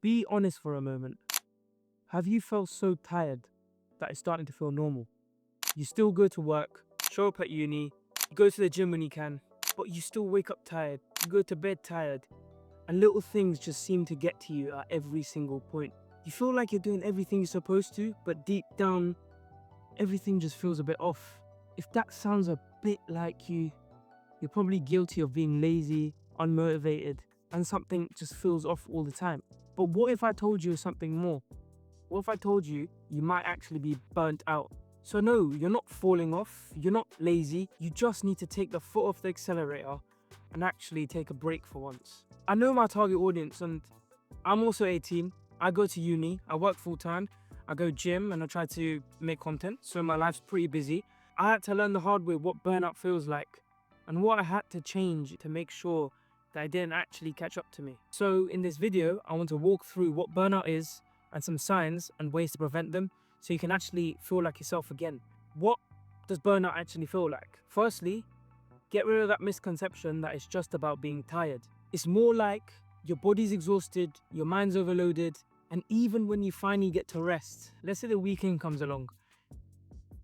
Be honest for a moment. Have you felt so tired that it's starting to feel normal? You still go to work, show up at uni, you go to the gym when you can, but you still wake up tired, you go to bed tired, and little things just seem to get to you at every single point. You feel like you're doing everything you're supposed to, but deep down, everything just feels a bit off. If that sounds a bit like you, you're probably guilty of being lazy, unmotivated, and something just feels off all the time. But what if I told you something more? What if I told you you might actually be burnt out? So no, you're not falling off, you're not lazy, you just need to take the foot off the accelerator and actually take a break for once. I know my target audience, and I'm also 18, I go to uni, I work full time, I go gym and I try to make content, so my life's pretty busy. I had to learn the hard way what burnout feels like and what I had to change to make sure that it didn't actually catch up to me. So in this video, I want to walk through what burnout is and some signs and ways to prevent them so you can actually feel like yourself again. What does burnout actually feel like? Firstly, get rid of that misconception that it's just about being tired. It's more like your body's exhausted, your mind's overloaded, and even when you finally get to rest, let's say the weekend comes along,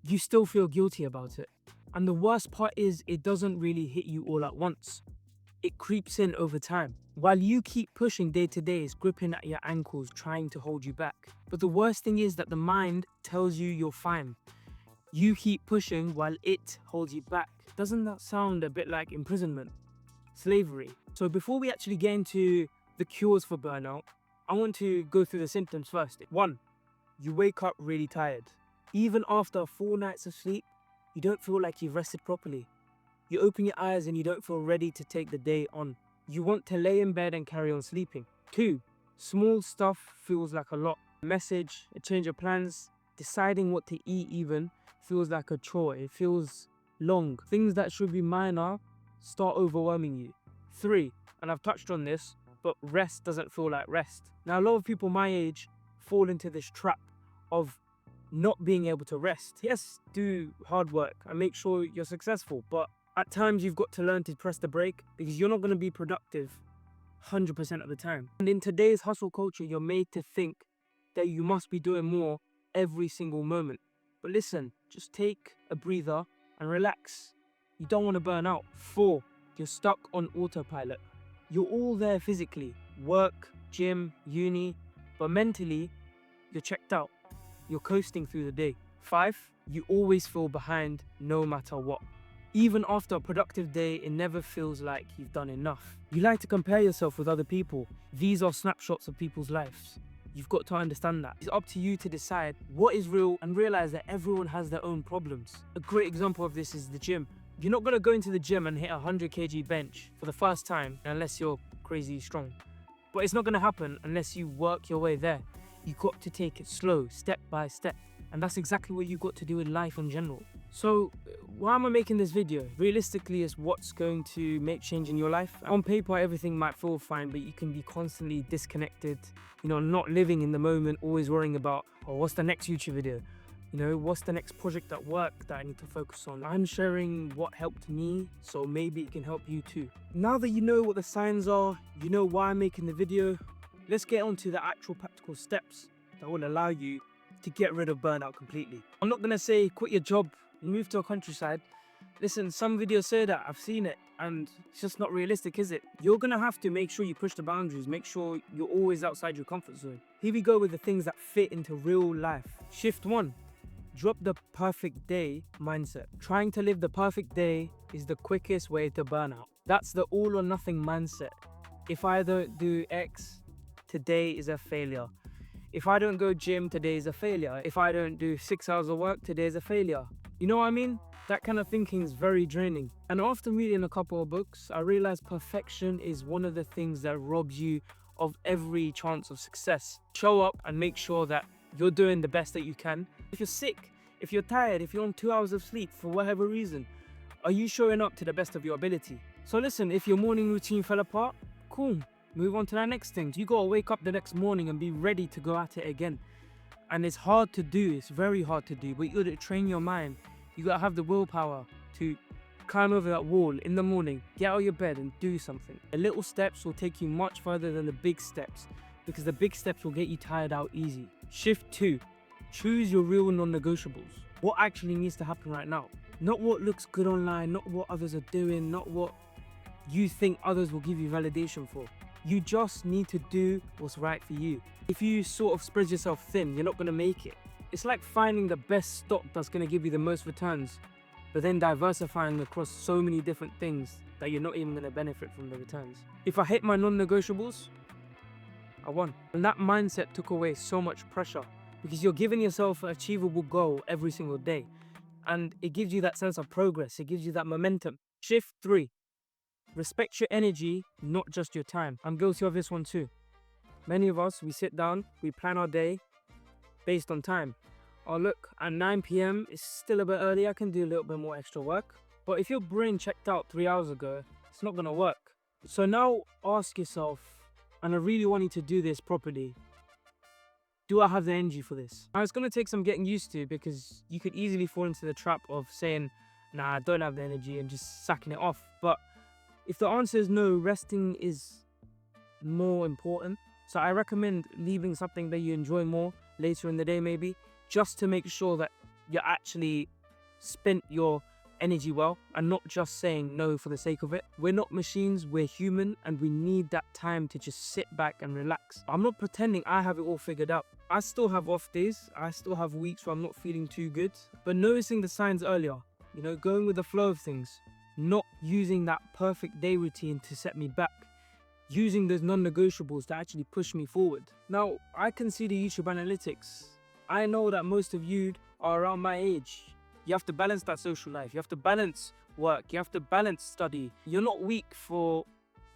you still feel guilty about it. And the worst part is it doesn't really hit you all at once. It creeps in over time. While you keep pushing day to day, it's gripping at your ankles, trying to hold you back. But the worst thing is that the mind tells you you're fine. You keep pushing while it holds you back. Doesn't that sound a bit like imprisonment? Slavery. So before we actually get into the cures for burnout, I want to go through the symptoms first. 1. You wake up really tired. Even after 4 nights of sleep, you don't feel like you've rested properly. You open your eyes and you don't feel ready to take the day on. You want to lay in bed and carry on sleeping. 2. Small stuff feels like a lot. A message, a change of plans, deciding what to eat even feels like a chore. It feels long. Things that should be minor start overwhelming you. 3. And I've touched on this, but rest doesn't feel like rest. Now, a lot of people my age fall into this trap of not being able to rest. Yes, do hard work and make sure you're successful, but at times you've got to learn to press the brake because you're not going to be productive 100% of the time. And in today's hustle culture, you're made to think that you must be doing more every single moment. But listen, just take a breather and relax. You don't want to burn out. 4. You're stuck on autopilot. You're all there physically, work, gym, uni, but mentally, you're checked out. You're coasting through the day. 5. You always feel behind no matter what. Even after a productive day, it never feels like you've done enough. You like to compare yourself with other people. These are snapshots of people's lives. You've got to understand that. It's up to you to decide what is real and realize that everyone has their own problems. A great example of this is the gym. You're not going to go into the gym and hit a 100 kg bench for the first time unless you're crazy strong. But it's not going to happen unless you work your way there. You've got to take it slow, step by step. And that's exactly what you've got to do in life in general. So why am I making this video? Realistically, it's what's going to make change in your life. On paper, everything might feel fine, but you can be constantly disconnected, not living in the moment, always worrying about, oh, what's the next YouTube video? What's the next project at work that I need to focus on? I'm sharing what helped me, so maybe it can help you too. Now that you know what the signs are, you know why I'm making the video, let's get on to the actual practical steps that will allow you to get rid of burnout completely. I'm not gonna say quit your job and move to a countryside. Listen, some videos say that, I've seen it, and it's just not realistic, is it? You're gonna have to make sure you push the boundaries, make sure you're always outside your comfort zone. Here we go with the things that fit into real life. Shift 1. Drop the perfect day mindset. Trying to live the perfect day is the quickest way to burnout. That's the all or nothing mindset. If I don't do X, today is a failure. If I don't go gym, today is a failure. If I don't do 6 hours of work, today is a failure. You know what I mean? That kind of thinking is very draining. And after reading a couple of books, I realized perfection is one of the things that robs you of every chance of success. Show up and make sure that you're doing the best that you can. If you're sick, if you're tired, if you're on 2 hours of sleep for whatever reason, are you showing up to the best of your ability? So listen, if your morning routine fell apart, cool. Move on to that next thing. You gotta wake up the next morning and be ready to go at it again. And it's hard to do, it's very hard to do, but you gotta train your mind. You gotta have the willpower to climb over that wall in the morning, get out of your bed and do something. The little steps will take you much further than the big steps. because the big steps will get you tired out easy. Shift 2. Choose your real non-negotiables. What actually needs to happen right now? Not what looks good online, not what others are doing, not what you think others will give you validation for. You just need to do what's right for you. If you sort of spread yourself thin, you're not going to make it. It's like finding the best stock that's going to give you the most returns, but then diversifying across so many different things that you're not even going to benefit from the returns. If I hit my non-negotiables, I won. And that mindset took away so much pressure because you're giving yourself an achievable goal every single day. And it gives you that sense of progress. It gives you that momentum. Shift 3. Respect your energy, not just your time. I'm guilty of this one too. Many of us, we sit down, we plan our day based on time. Oh look, at 9 p.m, it's still a bit early, I can do a little bit more extra work. But if your brain checked out 3 hours ago, it's not gonna work. So now ask yourself, and I really want you to do this properly, do I have the energy for this? Now it's gonna take some getting used to, because you could easily fall into the trap of saying, nah, I don't have the energy, and just sacking it off. But if the answer is no, resting is more important. So I recommend leaving something that you enjoy more later in the day maybe, just to make sure that you actually spent your energy well and not just saying no for the sake of it. We're not machines, we're human, and we need that time to just sit back and relax. I'm not pretending I have it all figured out. I still have off days, I still have weeks where I'm not feeling too good, but noticing the signs earlier, going with the flow of things, not using that perfect day routine to set me back, using those non-negotiables to actually push me forward. Now, I can see the YouTube analytics. I know that most of you are around my age. You have to balance that social life. You have to balance work. You have to balance study. You're not weak for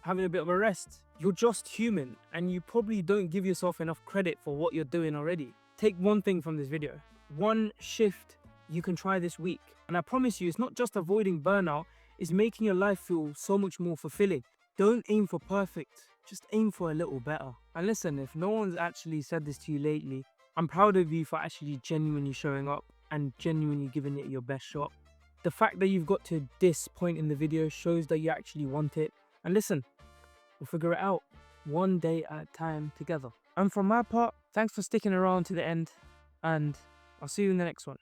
having a bit of a rest. You're just human, and you probably don't give yourself enough credit for what you're doing already. Take one thing from this video. One shift you can try this week. And I promise you, it's not just avoiding burnout, it's making your life feel so much more fulfilling. Don't aim for perfect, just aim for a little better. And listen, if no one's actually said this to you lately, I'm proud of you for actually genuinely showing up and genuinely giving it your best shot. The fact that you've got to this point in the video shows that you actually want it. And listen, we'll figure it out one day at a time together. And from my part, thanks for sticking around to the end, and I'll see you in the next one.